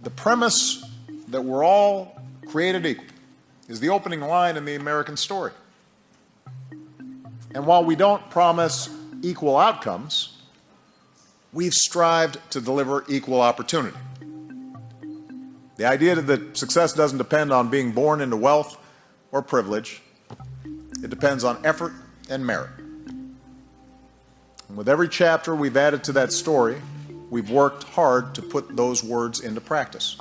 The premise that we're all created equal is the opening line in the American story. And while we don't promise equal outcomes, we've strived to deliver equal opportunity. The idea that success doesn't depend on being born into wealth or privilege, it depends on effort and merit. And with every chapter we've added to that story, we've worked hard to put those words into practice.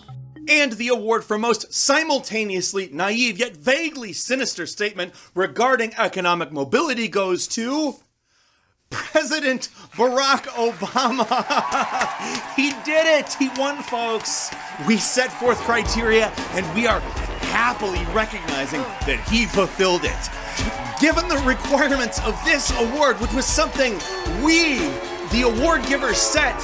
And the award for most simultaneously naive yet vaguely sinister statement regarding economic mobility goes to President Barack Obama. He did it. He won, folks. We set forth criteria and we are happily recognizing that he fulfilled it. Given the requirements of this award, which was something we, the award givers, set,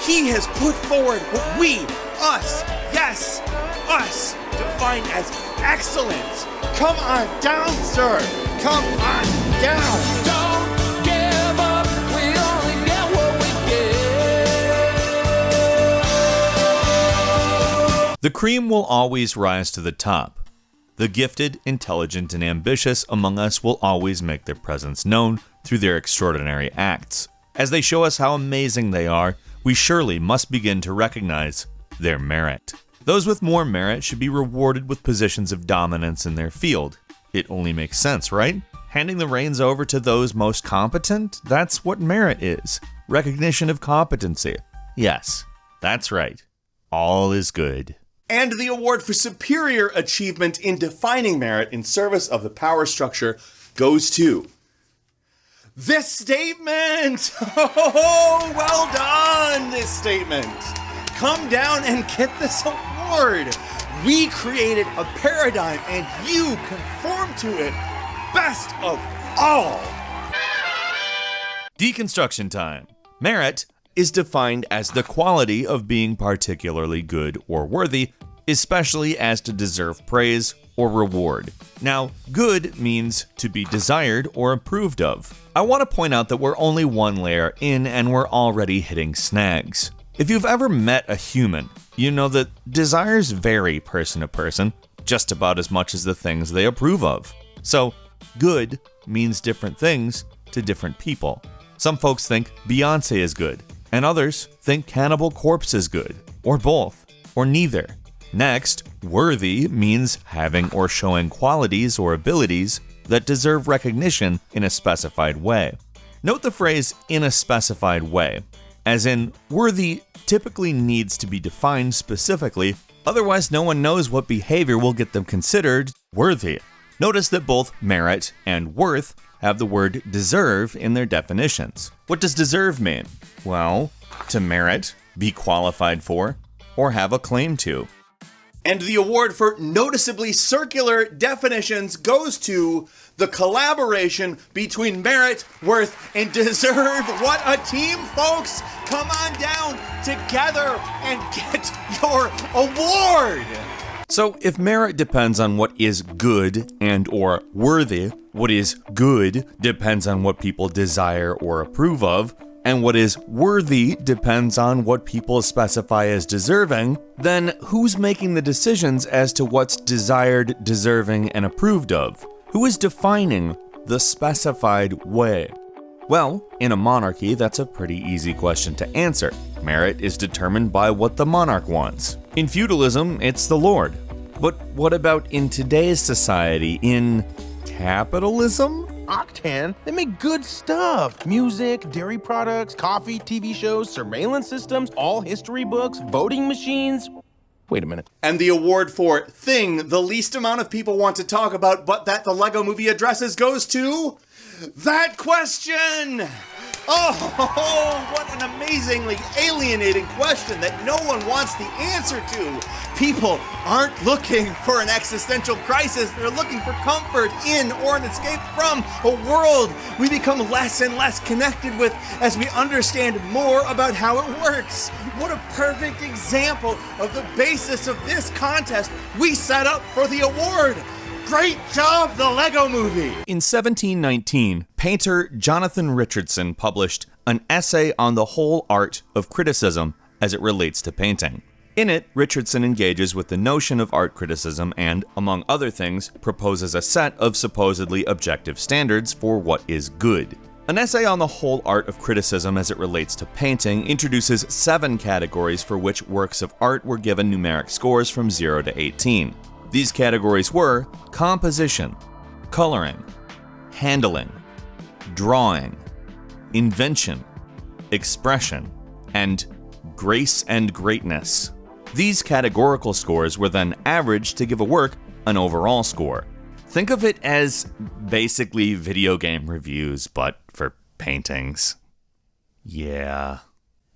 he has put forward what we, us, yes, us, define as excellence. Come on down, sir. Come on down. Don't give up. We only get what we get. The cream will always rise to the top. The gifted, intelligent, and ambitious among us will always make their presence known through their extraordinary acts. As they show us how amazing they are, we surely must begin to recognize their merit. Those with more merit should be rewarded with positions of dominance in their field. It only makes sense, right? Handing the reins over to those most competent? That's what merit is. Recognition of competency. Yes, that's right. All is good. And the award for superior achievement in defining merit in service of the power structure goes to this statement. Oh, well done, this statement. Come down and get this award. We created a paradigm and you conform to it. Best of all. Deconstruction time. Merit is defined as the quality of being particularly good or worthy, especially as to deserve praise or reward. Now, good means to be desired or approved of. I want to point out that we're only one layer in and we're already hitting snags. If you've ever met a human, you know that desires vary person to person just about as much as the things they approve of. So, good means different things to different people. Some folks think Beyonce is good, and others think Cannibal Corpse is good, or both, or neither. Next, worthy means having or showing qualities or abilities that deserve recognition in a specified way. Note the phrase "in a specified way," as in worthy typically needs to be defined specifically, otherwise no one knows what behavior will get them considered worthy. Notice that both merit and worth have the word deserve in their definitions. What does deserve mean? Well, to merit, be qualified for, or have a claim to. And the award for noticeably circular definitions goes to the collaboration between merit, worth, and deserve. What a team, folks! Come on down together and get your award! So if merit depends on what is good and or worthy, what is good depends on what people desire or approve of, and what is worthy depends on what people specify as deserving, then who's making the decisions as to what's desired, deserving, and approved of? Who is defining the specified way? Well, in a monarchy, that's a pretty easy question to answer. Merit is determined by what the monarch wants. In feudalism, it's the lord. But what about in today's society, in capitalism? Octan, they make good stuff. Music, dairy products, coffee, TV shows, surveillance systems, all history books, voting machines. Wait a minute. And the award for thing the least amount of people want to talk about, but that the Lego movie addresses, goes to that question. Oh, what an amazingly alienating question that no one wants the answer to. People aren't looking for an existential crisis. They're looking for comfort in or an escape from a world we become less and less connected with as we understand more about how it works. What a perfect example of the basis of this contest we set up for the award. Great job, the Lego Movie! In 1719, painter Jonathan Richardson published an essay on the whole art of criticism as it relates to painting. In it, Richardson engages with the notion of art criticism and, among other things, proposes a set of supposedly objective standards for what is good. An essay on the whole art of criticism as it relates to painting introduces 7 categories for which works of art were given numeric scores from 0 to 18. These categories were composition, coloring, handling, drawing, invention, expression, and grace and greatness. These categorical scores were then averaged to give a work an overall score. Think of it as basically video game reviews, but for paintings. Yeah.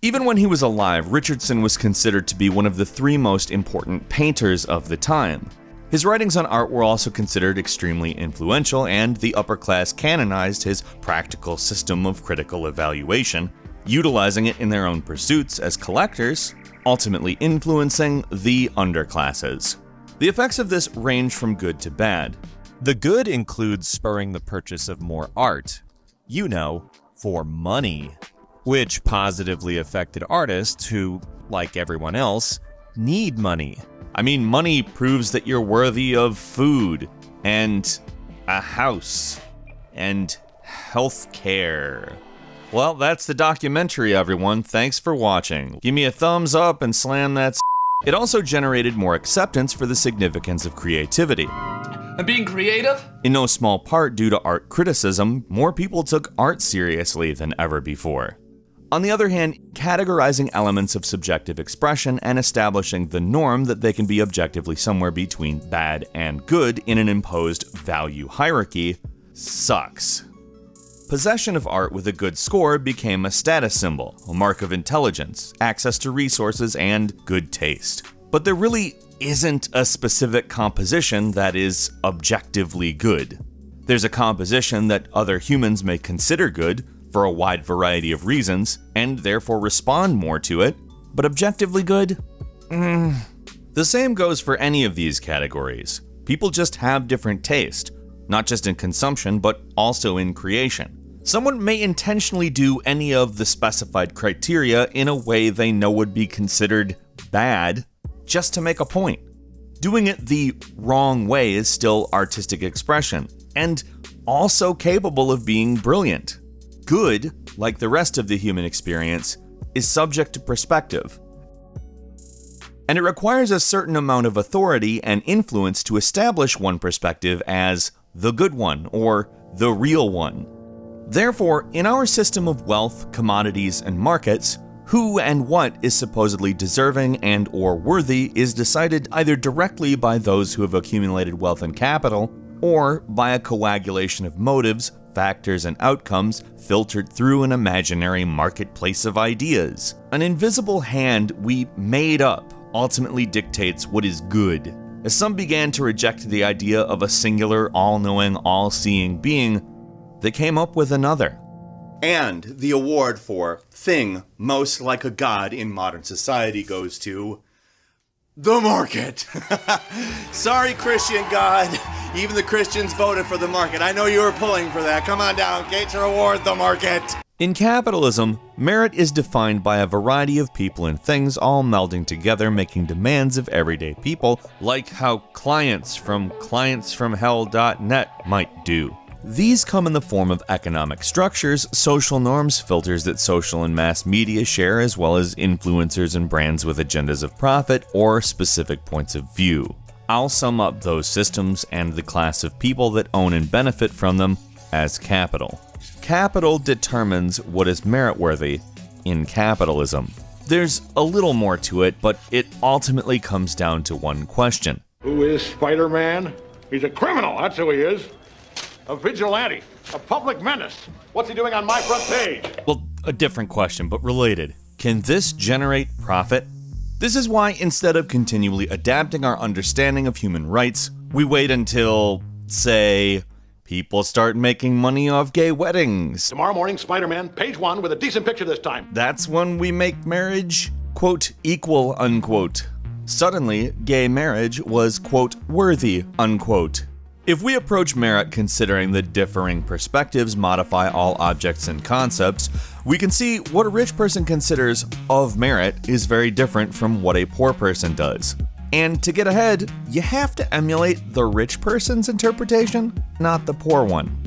Even when he was alive, Richardson was considered to be one of the 3 most important painters of the time. His writings on art were also considered extremely influential, and the upper class canonized his practical system of critical evaluation, utilizing it in their own pursuits as collectors, ultimately influencing the underclasses. The effects of this range from good to bad. The good includes spurring the purchase of more art, for money, which positively affected artists who, like everyone else, need money. I mean, money proves that you're worthy of food, and a house, and health care. Well, that's the documentary, everyone. Thanks for watching. Give me a thumbs up and slam that. It also generated more acceptance for the significance of creativity. I'm being creative? In no small part due to art criticism, more people took art seriously than ever before. On the other hand, categorizing elements of subjective expression and establishing the norm that they can be objectively somewhere between bad and good in an imposed value hierarchy sucks. Possession of art with a good score became a status symbol, a mark of intelligence, access to resources, and good taste. But there really isn't a specific composition that is objectively good. There's a composition that other humans may consider good for a wide variety of reasons, and therefore respond more to it, but objectively good? The same goes for any of these categories. People just have different taste, not just in consumption, but also in creation. Someone may intentionally do any of the specified criteria in a way they know would be considered bad, just to make a point. Doing it the wrong way is still artistic expression, and also capable of being brilliant. Good, like the rest of the human experience, is subject to perspective. And it requires a certain amount of authority and influence to establish one perspective as the good one, or the real one. Therefore, in our system of wealth, commodities, and markets, who and what is supposedly deserving and or worthy is decided either directly by those who have accumulated wealth and capital, or by a coagulation of motives, factors, and outcomes filtered through an imaginary marketplace of ideas. An invisible hand we made up ultimately dictates what is good. As some began to reject the idea of a singular, all-knowing, all-seeing being, they came up with another. And the award for thing most like a god in modern society goes to the market. Sorry, Christian God. Even the Christians voted for the market. I know you were pulling for that. Come on down, get your award, the market. In capitalism, merit is defined by a variety of people and things all melding together, making demands of everyday people, like how clients from clientsfromhell.net might do. These come in the form of economic structures, social norms, filters that social and mass media share, as well as influencers and brands with agendas of profit or specific points of view. I'll sum up those systems and the class of people that own and benefit from them as capital. Capital determines what is merit-worthy in capitalism. There's a little more to it, but it ultimately comes down to one question. Who is Spider-Man? He's a criminal, that's who he is. A vigilante, a public menace. What's he doing on my front page? Well, a different question, but related. Can this generate profit? This is why, instead of continually adapting our understanding of human rights, we wait until, say, people start making money off gay weddings. Tomorrow morning, Spider-Man, page 1 with a decent picture this time. That's when we make marriage, quote, equal, unquote. Suddenly, gay marriage was, quote, worthy, unquote. If we approach merit considering the differing perspectives modify all objects and concepts, we can see what a rich person considers of merit is very different from what a poor person does. And to get ahead, you have to emulate the rich person's interpretation, not the poor one.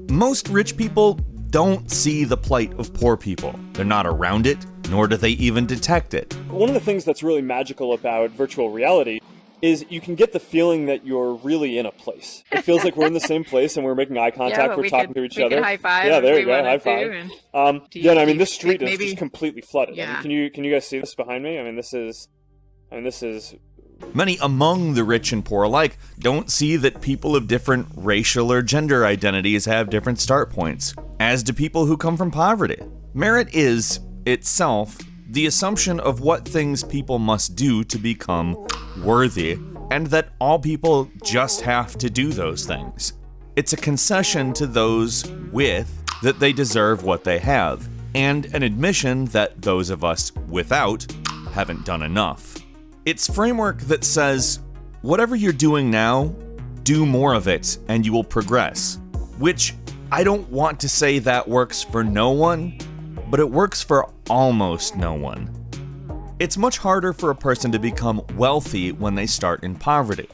Most rich people don't see the plight of poor people. They're not around it, nor do they even detect it. One of the things that's really magical about virtual reality is you can get the feeling that you're really in a place. It feels like we're in the same place and we're making eye contact, we're talking to each other. High five. Yeah, there if you we go, high wanted five. to, Yeah, and I mean, this street is maybe- just completely flooded. Yeah. I mean, can you guys see this behind me? I mean, this is. Many among the rich and poor alike don't see that people of different racial or gender identities have different start points, as do people who come from poverty. Merit is, itself, the assumption of what things people must do to become worthy, and that all people just have to do those things. It's a concession to those with that they deserve what they have, and an admission that those of us without haven't done enough. It's framework that says, whatever you're doing now, do more of it and you will progress. Which, I don't want to say that works for no one, but it works for almost no one. It's much harder for a person to become wealthy when they start in poverty.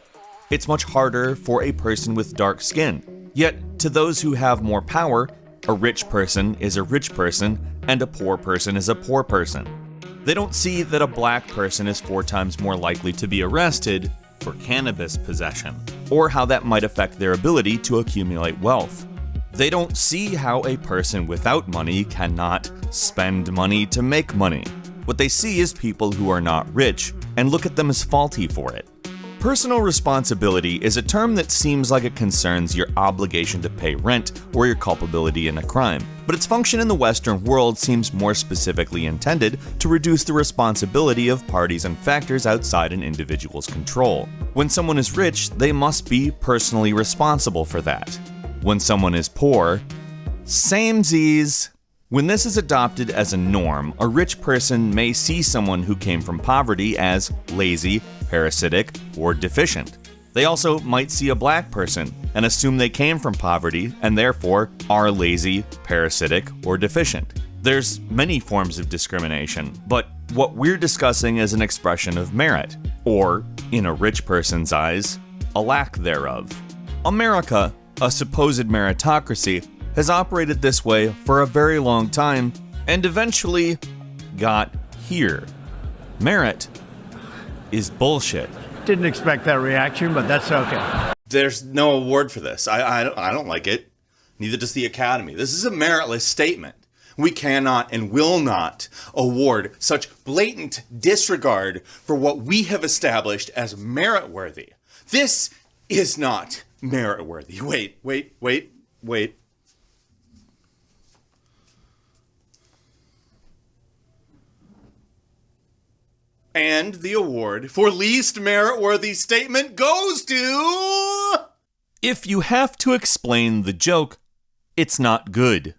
It's much harder for a person with dark skin. Yet, to those who have more power, a rich person is a rich person and a poor person is a poor person. They don't see that a black person is 4 times more likely to be arrested for cannabis possession, or how that might affect their ability to accumulate wealth. They don't see how a person without money cannot spend money to make money. What they see is people who are not rich, and look at them as faulty for it. Personal responsibility is a term that seems like it concerns your obligation to pay rent or your culpability in a crime, but its function in the Western world seems more specifically intended to reduce the responsibility of parties and factors outside an individual's control. When someone is rich, they must be personally responsible for that. When someone is poor, samesies. When this is adopted as a norm, a rich person may see someone who came from poverty as lazy, parasitic, or deficient. They also might see a black person and assume they came from poverty and therefore are lazy, parasitic, or deficient. There's many forms of discrimination, but what we're discussing is an expression of merit, or, in a rich person's eyes, a lack thereof. America, a supposed meritocracy, has operated this way for a very long time and eventually got here. Merit is bullshit. Didn't expect that reaction, but that's okay. There's no award for this. I don't like it. Neither does the Academy. This is a meritless statement. We cannot and will not award such blatant disregard for what we have established as merit-worthy. This is not merit-worthy. Wait. And the award for least merit-worthy statement goes to... If you have to explain the joke, it's not good.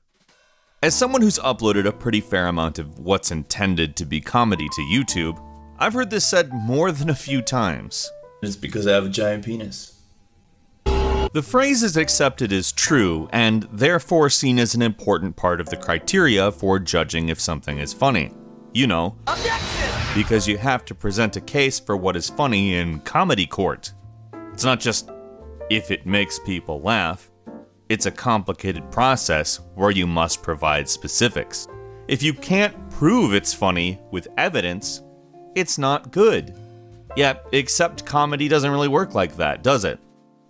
As someone who's uploaded a pretty fair amount of what's intended to be comedy to YouTube, I've heard this said more than a few times. It's because I have a giant penis. The phrase is accepted as true, and therefore seen as an important part of the criteria for judging if something is funny. You know, because you have to present a case for what is funny in comedy court. It's not just if it makes people laugh. It's a complicated process where you must provide specifics. If you can't prove it's funny with evidence, it's not good. Yet, except comedy doesn't really work like that, does it?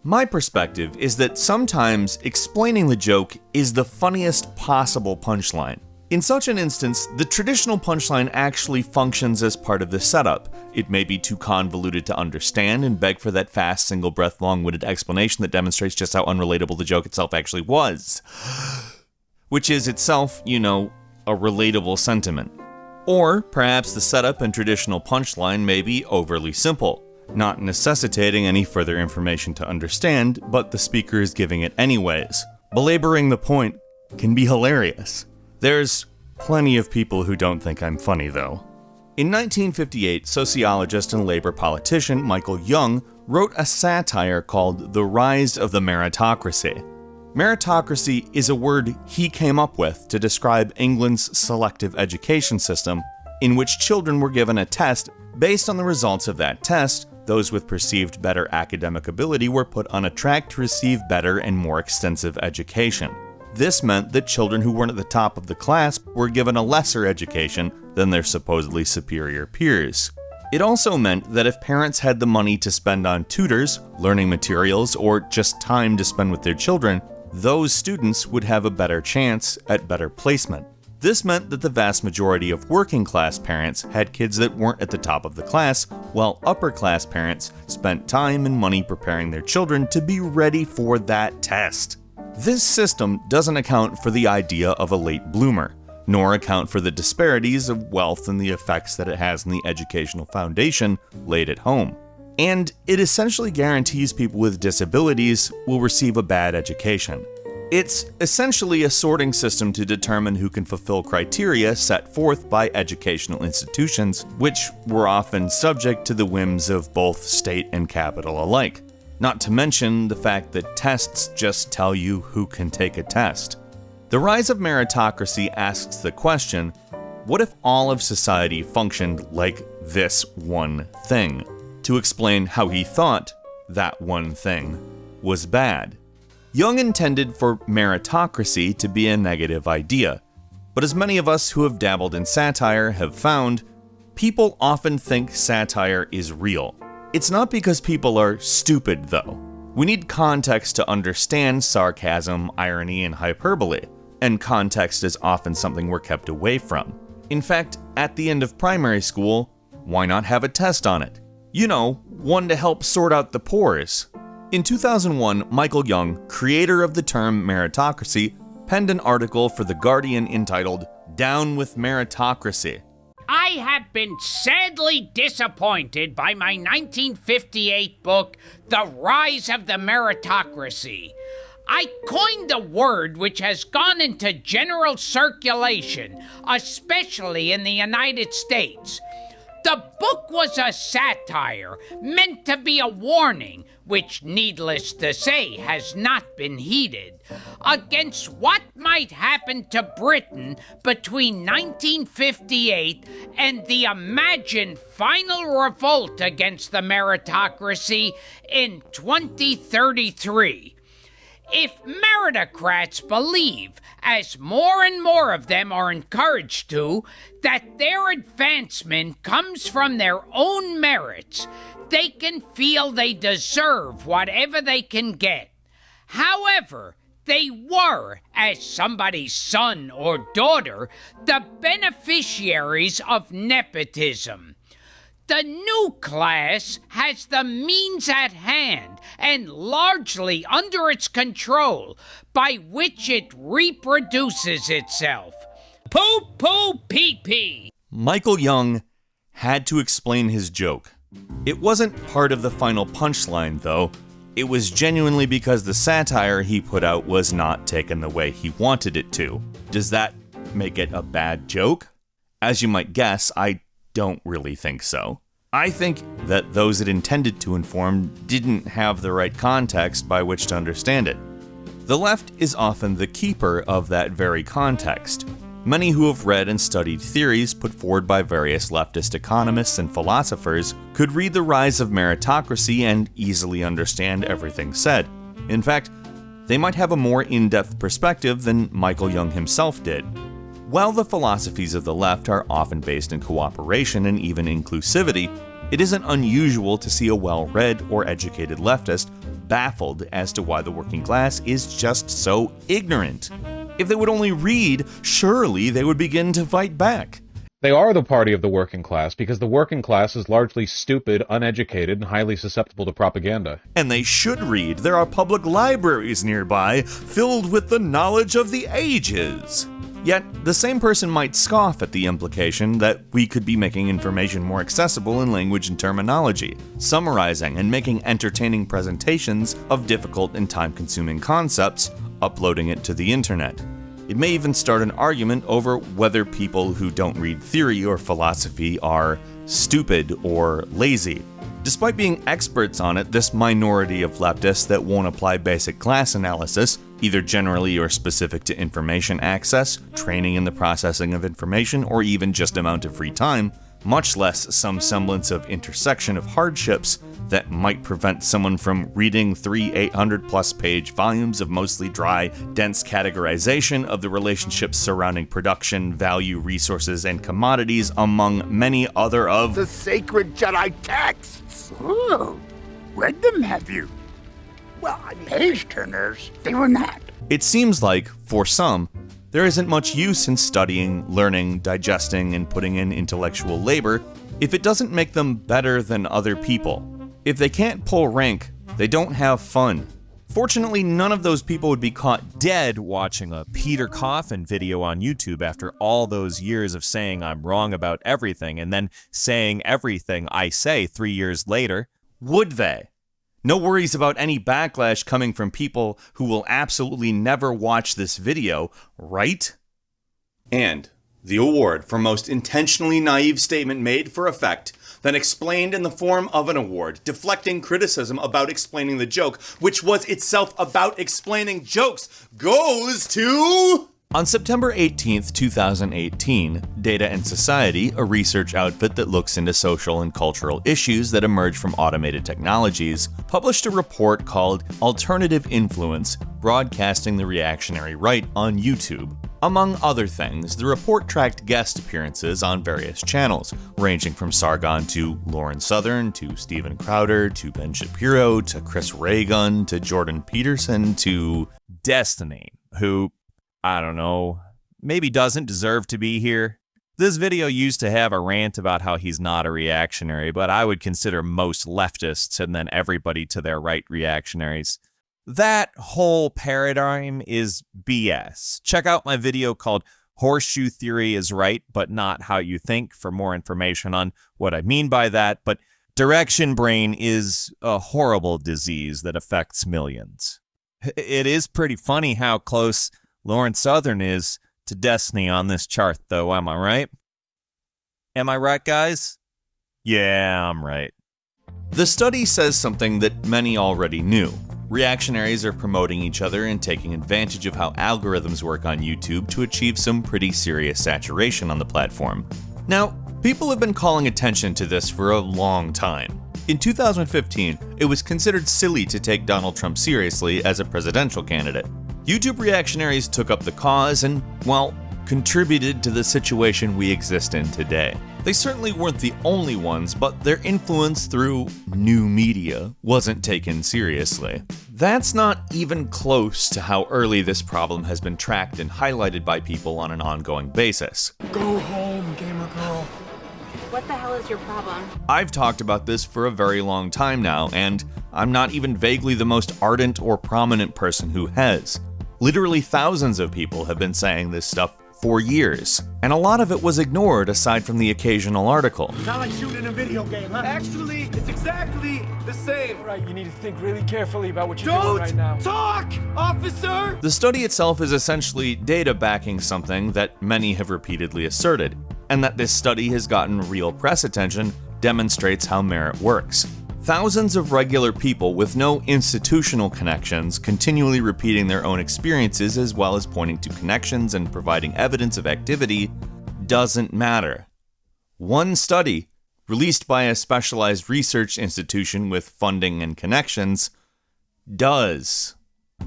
My perspective is that sometimes explaining the joke is the funniest possible punchline. In such an instance, the traditional punchline actually functions as part of the setup. It may be too convoluted to understand and beg for that fast, single-breath, long-winded explanation that demonstrates just how unrelatable the joke itself actually was. Which is itself, a relatable sentiment. Or perhaps the setup and traditional punchline may be overly simple, not necessitating any further information to understand, but the speaker is giving it anyways. Belaboring the point can be hilarious. There's plenty of people who don't think I'm funny, though. In 1958, sociologist and labor politician Michael Young wrote a satire called The Rise of the Meritocracy. Meritocracy is a word he came up with to describe England's selective education system, in which children were given a test. Based on the results of that test, those with perceived better academic ability were put on a track to receive better and more extensive education. This meant that children who weren't at the top of the class were given a lesser education than their supposedly superior peers. It also meant that if parents had the money to spend on tutors, learning materials, or just time to spend with their children, those students would have a better chance at better placement. This meant that the vast majority of working-class parents had kids that weren't at the top of the class, while upper-class parents spent time and money preparing their children to be ready for that test. This system doesn't account for the idea of a late bloomer, nor account for the disparities of wealth and the effects that it has on the educational foundation laid at home. And it essentially guarantees people with disabilities will receive a bad education. It's essentially a sorting system to determine who can fulfill criteria set forth by educational institutions, which were often subject to the whims of both state and capital alike. Not to mention the fact that tests just tell you who can take a test. The Rise of Meritocracy asks the question, what if all of society functioned like this one thing? To explain how he thought that one thing was bad. Jung intended for meritocracy to be a negative idea, but as many of us who have dabbled in satire have found, people often think satire is real. It's not because people are stupid, though. We need context to understand sarcasm, irony, and hyperbole, and context is often something we're kept away from. In fact, at the end of primary school, why not have a test on it? You know, one to help sort out the pores. In 2001, Michael Young, creator of the term meritocracy, penned an article for The Guardian entitled, "Down with Meritocracy." I have been sadly disappointed by my 1958 book, The Rise of the Meritocracy. I coined a word which has gone into general circulation, especially in the United States. The book was a satire, meant to be a warning, which, needless to say, has not been heeded, against what might happen to Britain between 1958 and the imagined final revolt against the meritocracy in 2033. If meritocrats believe, as more and more of them are encouraged to, that their advancement comes from their own merits, they can feel they deserve whatever they can get. However, they were, as somebody's son or daughter, the beneficiaries of nepotism. The new class has the means at hand and largely under its control by which it reproduces itself. Poo-poo pee-pee. Michael Young had to explain his joke. It wasn't part of the final punchline, though. It was genuinely because the satire he put out was not taken the way he wanted it to. Does that make it a bad joke? As you might guess, I don't really think so. I think that those it intended to inform didn't have the right context by which to understand it. The left is often the keeper of that very context. Many who have read and studied theories put forward by various leftist economists and philosophers could read The Rise of Meritocracy and easily understand everything said. In fact, they might have a more in-depth perspective than Michael Young himself did. While the philosophies of the left are often based in cooperation and even inclusivity, it isn't unusual to see a well-read or educated leftist baffled as to why the working class is just so ignorant. If they would only read, surely they would begin to fight back. They are the party of the working class because the working class is largely stupid, uneducated, and highly susceptible to propaganda. And they should read. There are public libraries nearby filled with the knowledge of the ages. Yet, the same person might scoff at the implication that we could be making information more accessible in language and terminology, summarizing and making entertaining presentations of difficult and time-consuming concepts, uploading it to the internet. It may even start an argument over whether people who don't read theory or philosophy are stupid or lazy. Despite being experts on it, this minority of leftists that won't apply basic class analysis, either generally or specific to information access, training in the processing of information, or even just amount of free time, much less some semblance of intersection of hardships that might prevent someone from reading 3 800-plus page volumes of mostly dry, dense categorization of the relationships surrounding production, value, resources, and commodities, among many other of the sacred Jedi texts. Ooh, read them, have you? Well, page turners, they were not. It seems like, for some, there isn't much use in studying, learning, digesting, and putting in intellectual labor if it doesn't make them better than other people. If they can't pull rank, they don't have fun. Fortunately, none of those people would be caught dead watching a Peter Coffin video on YouTube after all those years of saying I'm wrong about everything and then saying everything I say 3 years later. Would they? No worries about any backlash coming from people who will absolutely never watch this video, right? And the award for most intentionally naive statement made for effect, then explained in the form of an award, deflecting criticism about explaining the joke, which was itself about explaining jokes, goes to... On September 18th, 2018, Data and Society, a research outfit that looks into social and cultural issues that emerge from automated technologies, published a report called Alternative Influence, Broadcasting the Reactionary Right on YouTube. Among other things, the report tracked guest appearances on various channels, ranging from Sargon to Lauren Southern, to Steven Crowder, to Ben Shapiro, to Chris Raygun, to Jordan Peterson, to Destiny, who, I don't know, maybe doesn't deserve to be here. This video used to have a rant about how he's not a reactionary, but I would consider most leftists and then everybody to their right reactionaries. That whole paradigm is BS. Check out my video called Horseshoe Theory is Right, but Not How You Think for more information on what I mean by that, but direction brain is a horrible disease that affects millions. It is pretty funny how close Lauren Southern is to Destiny on this chart, though, am I right? Am I right, guys? Yeah, I'm right. The study says something that many already knew. Reactionaries are promoting each other and taking advantage of how algorithms work on YouTube to achieve some pretty serious saturation on the platform. Now, people have been calling attention to this for a long time. In 2015, it was considered silly to take Donald Trump seriously as a presidential candidate. YouTube reactionaries took up the cause and, well, contributed to the situation we exist in today. They certainly weren't the only ones, but their influence through new media wasn't taken seriously. That's not even close to how early this problem has been tracked and highlighted by people on an ongoing basis. Go home, gamer girl. What the hell is your problem? I've talked about this for a very long time now, and I'm not even vaguely the most ardent or prominent person who has. Literally thousands of people have been saying this stuff for years, and a lot of it was ignored aside from the occasional article. Not like shooting a video game, huh? Actually, it's exactly the same. Right, you need to think really carefully about what you're doing right now. Don't talk, officer! The study itself is essentially data backing something that many have repeatedly asserted, and that this study has gotten real press attention demonstrates how merit works. Thousands of regular people with no institutional connections continually repeating their own experiences as well as pointing to connections and providing evidence of activity doesn't matter. One study, released by a specialized research institution with funding and connections, does.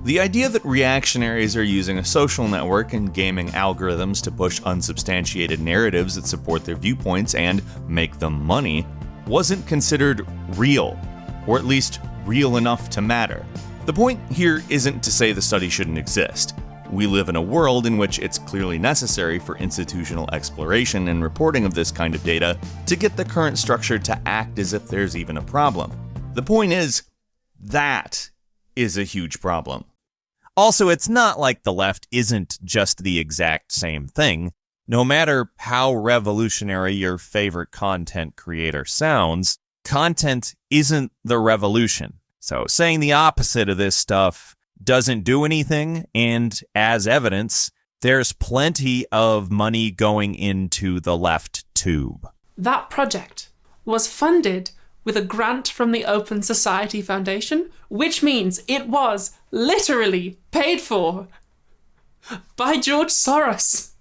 The idea that reactionaries are using a social network and gaming algorithms to push unsubstantiated narratives that support their viewpoints and make them money wasn't considered real, or at least real enough to matter. The point here isn't to say the study shouldn't exist. We live in a world in which it's clearly necessary for institutional exploration and reporting of this kind of data to get the current structure to act as if there's even a problem. The point is, that is a huge problem. Also, it's not like the left isn't just the exact same thing. No matter how revolutionary your favorite content creator sounds, content isn't the revolution. So saying the opposite of this stuff doesn't do anything, and as evidence, there's plenty of money going into the left tube. That project was funded with a grant from the Open Society Foundation, which means it was literally paid for by George Soros.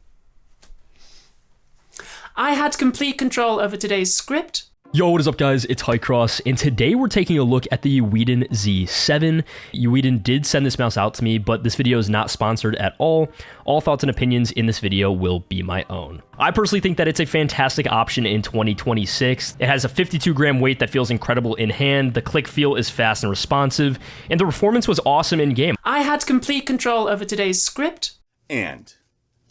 I had complete control over today's script. Yo, what is up guys, it's Highcross, and today we're taking a look at the Uweedon Z7. Uweedon did send this mouse out to me, but this video is not sponsored at all. All thoughts and opinions in this video will be my own. I personally think that it's a fantastic option in 2026. It has a 52 gram weight that feels incredible in hand, the click feel is fast and responsive, and the performance was awesome in game. I had complete control over today's script. And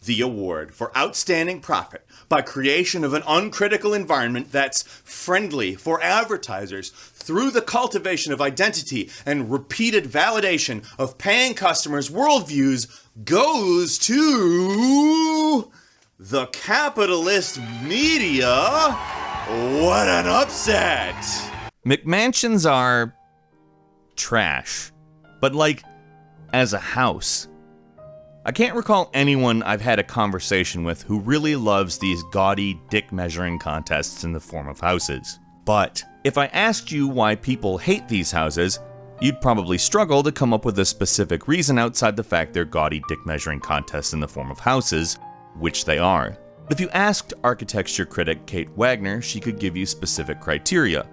the award for outstanding profit by creation of an uncritical environment that's friendly for advertisers through the cultivation of identity and repeated validation of paying customers' worldviews goes to the capitalist media. What an upset! McMansions are trash, but like as a house. I can't recall anyone I've had a conversation with who really loves these gaudy dick measuring contests in the form of houses. But if I asked you why people hate these houses, you'd probably struggle to come up with a specific reason outside the fact they're gaudy dick measuring contests in the form of houses, which they are. If you asked architecture critic Kate Wagner, she could give you specific criteria.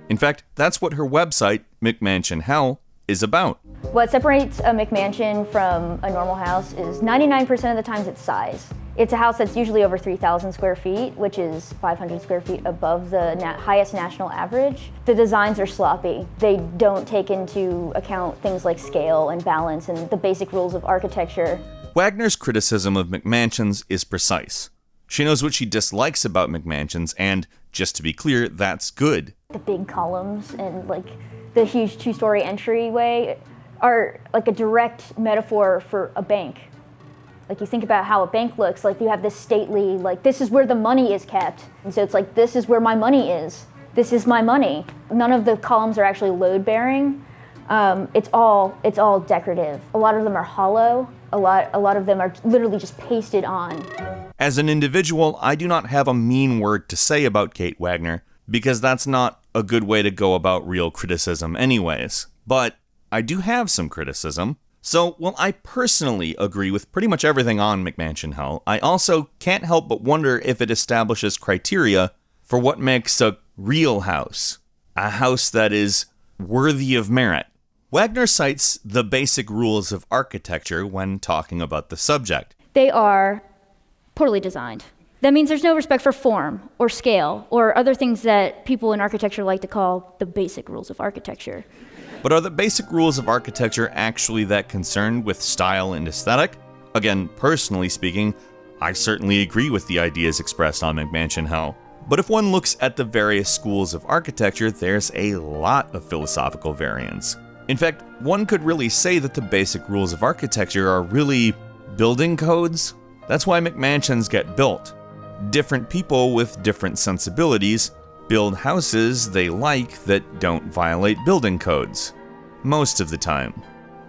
In fact, that's what her website, McMansion Hell, is about. What separates a McMansion from a normal house is 99% of the times its size. It's a house that's usually over 3,000 square feet, which is 500 square feet above the highest national average. The designs are sloppy. They don't take into account things like scale and balance and the basic rules of architecture. Wagner's criticism of McMansions is precise. She knows what she dislikes about McMansions, and just to be clear, that's good. The big columns and like the huge two-story entryway are like a direct metaphor for a bank. Like you think about how a bank looks, like you have this stately, like this is where the money is kept. And so it's like, this is where my money is. This is my money. None of the columns are actually load-bearing. It's all decorative. A lot of them are hollow. A lot of them are literally just pasted on. As an individual, I do not have a mean word to say about Kate Wagner, because that's not a good way to go about real criticism anyways. But I do have some criticism. So while I personally agree with pretty much everything on McMansion Hell, I also can't help but wonder if it establishes criteria for what makes a real house. A house that is worthy of merit. Wagner cites the basic rules of architecture when talking about the subject. They are poorly designed. That means there's no respect for form or scale or other things that people in architecture like to call the basic rules of architecture. But are the basic rules of architecture actually that concerned with style and aesthetic? Again, personally speaking, I certainly agree with the ideas expressed on McMansion Hell. But if one looks at the various schools of architecture, there's a lot of philosophical variance. In fact, one could really say that the basic rules of architecture are really building codes. That's why McMansions get built. Different people with different sensibilities build houses they like that don't violate building codes. Most of the time.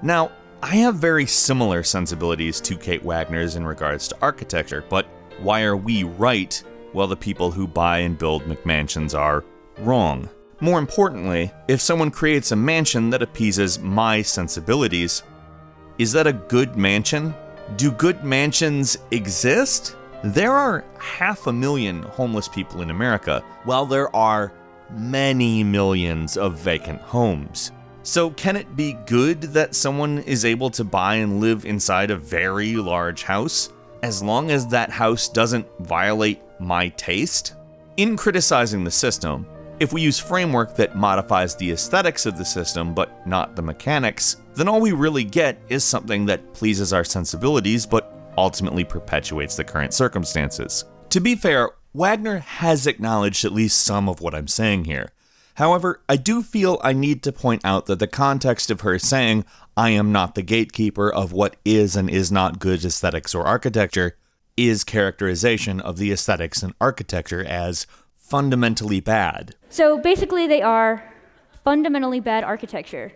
Now, I have very similar sensibilities to Kate Wagner's in regards to architecture, but why are we right while the people who buy and build McMansions are wrong? More importantly, if someone creates a mansion that appeases my sensibilities, is that a good mansion? Do good mansions exist? There are 500,000 homeless people in America, while there are many millions of vacant homes. So can it be good that someone is able to buy and live inside a very large house, as long as that house doesn't violate my taste? In criticizing the system, if we use framework that modifies the aesthetics of the system but not the mechanics, then all we really get is something that pleases our sensibilities but ultimately perpetuates the current circumstances. To be fair, Wagner has acknowledged at least some of what I'm saying here. However, I do feel I need to point out that the context of her saying, "I am not the gatekeeper of what is and is not good aesthetics or architecture," is characterization of the aesthetics and architecture as fundamentally bad. So basically they are fundamentally bad architecture.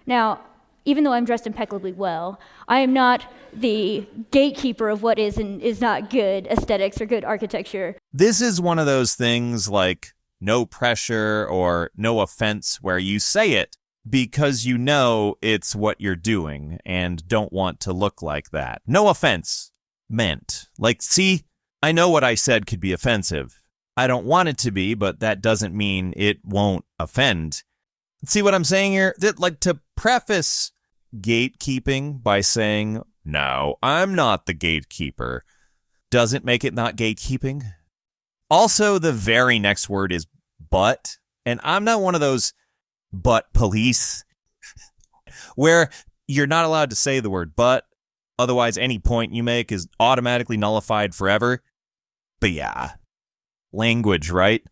Now, even though I'm dressed impeccably well, I am not the gatekeeper of what is and is not good aesthetics or good architecture. This is one of those things like no pressure or no offense where you say it because you know it's what you're doing and don't want to look like that. No offense meant. Like, see, I know what I said could be offensive. I don't want it to be, but that doesn't mean it won't offend. See what I'm saying here? Like, to preface gatekeeping by saying, no, I'm not the gatekeeper, doesn't make it not gatekeeping. Also, the very next word is but, and I'm not one of those but police where you're not allowed to say the word but, otherwise any point you make is automatically nullified forever. But yeah, language, right?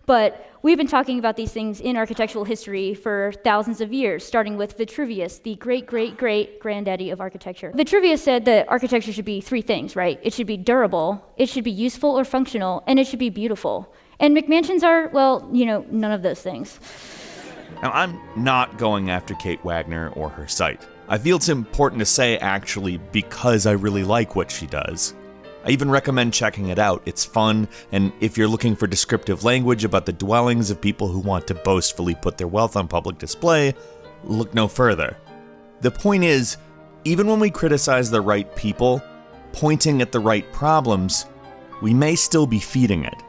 But we've been talking about these things in architectural history for thousands of years, starting with Vitruvius, the great-great-great-granddaddy of architecture. Vitruvius said that architecture should be three things, right? It should be durable, it should be useful or functional, and it should be beautiful. And McMansions are, well, none of those things. Now, I'm not going after Kate Wagner or her site. I feel it's important to say, actually, because I really like what she does. I even recommend checking it out. It's fun, and if you're looking for descriptive language about the dwellings of people who want to boastfully put their wealth on public display, look no further. The point is, even when we criticize the right people, pointing at the right problems, we may still be feeding it.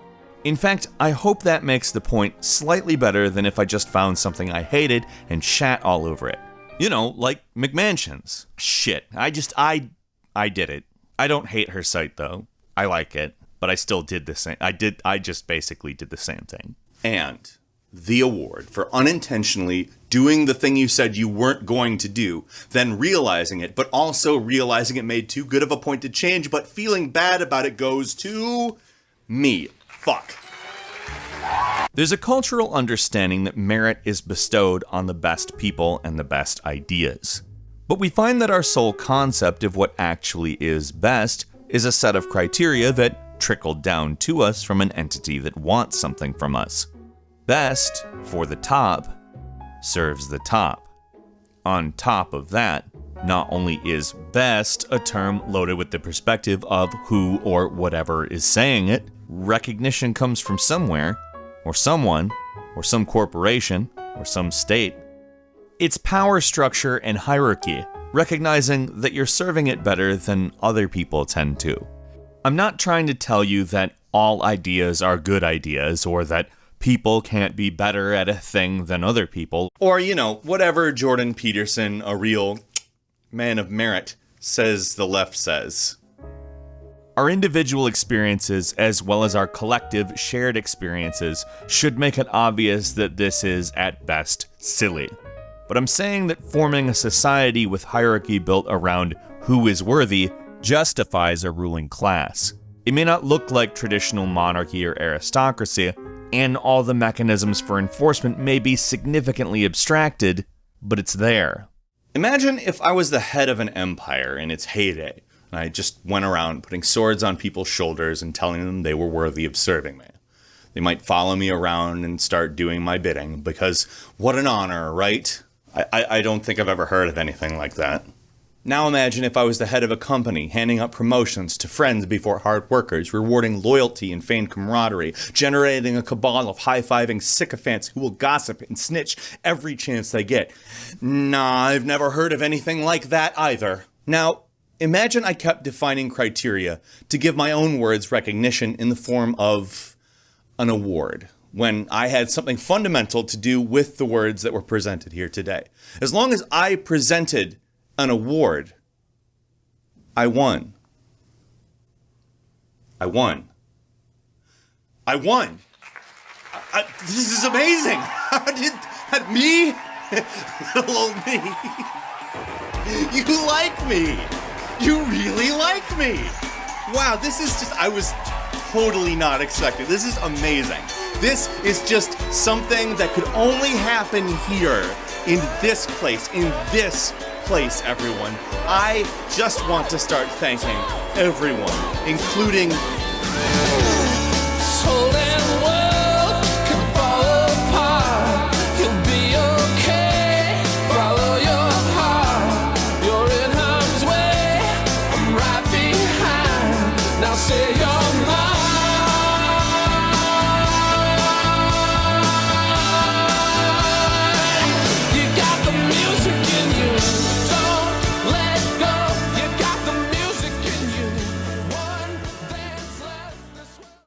In fact, I hope that makes the point slightly better than if I just found something I hated and shat all over it. Like McMansions. Shit, I did it. I don't hate her site, though. I like it, but I still did the same. I just basically did the same thing. And the award for unintentionally doing the thing you said you weren't going to do, then realizing it, but also realizing it made too good of a point to change, but feeling bad about it, goes to me. Fuck. There's a cultural understanding that merit is bestowed on the best people and the best ideas. But we find that our sole concept of what actually is best is a set of criteria that trickled down to us from an entity that wants something from us. Best, for the top, serves the top. On top of that, not only is best a term loaded with the perspective of who or whatever is saying it, recognition comes from somewhere, or someone, or some corporation, or some state. It's power structure and hierarchy, recognizing that you're serving it better than other people tend to. I'm not trying to tell you that all ideas are good ideas, or that people can't be better at a thing than other people, or, whatever Jordan Peterson, a real man of merit, says the left says. Our individual experiences, as well as our collective shared experiences, should make it obvious that this is, at best, silly. But I'm saying that forming a society with hierarchy built around who is worthy justifies a ruling class. It may not look like traditional monarchy or aristocracy, and all the mechanisms for enforcement may be significantly abstracted, but it's there. Imagine if I was the head of an empire in its heyday, and I just went around putting swords on people's shoulders and telling them they were worthy of serving me. They might follow me around and start doing my bidding, because what an honor, right? I don't think I've ever heard of anything like that. Now imagine if I was the head of a company, handing out promotions to friends before hard workers, rewarding loyalty and feigned camaraderie, generating a cabal of high-fiving sycophants who will gossip and snitch every chance they get. Nah, I've never heard of anything like that either. Now, imagine I kept defining criteria to give my own words recognition in the form of an award, when I had something fundamental to do with the words that were presented here today. As long as I presented an award, I won. I won. I won. This is amazing. Me? Little me. You like me. You really like me. Wow, this is just, I was totally not expecting. This is amazing. This is just something that could only happen here, in this place, everyone. I just want to start thanking everyone, including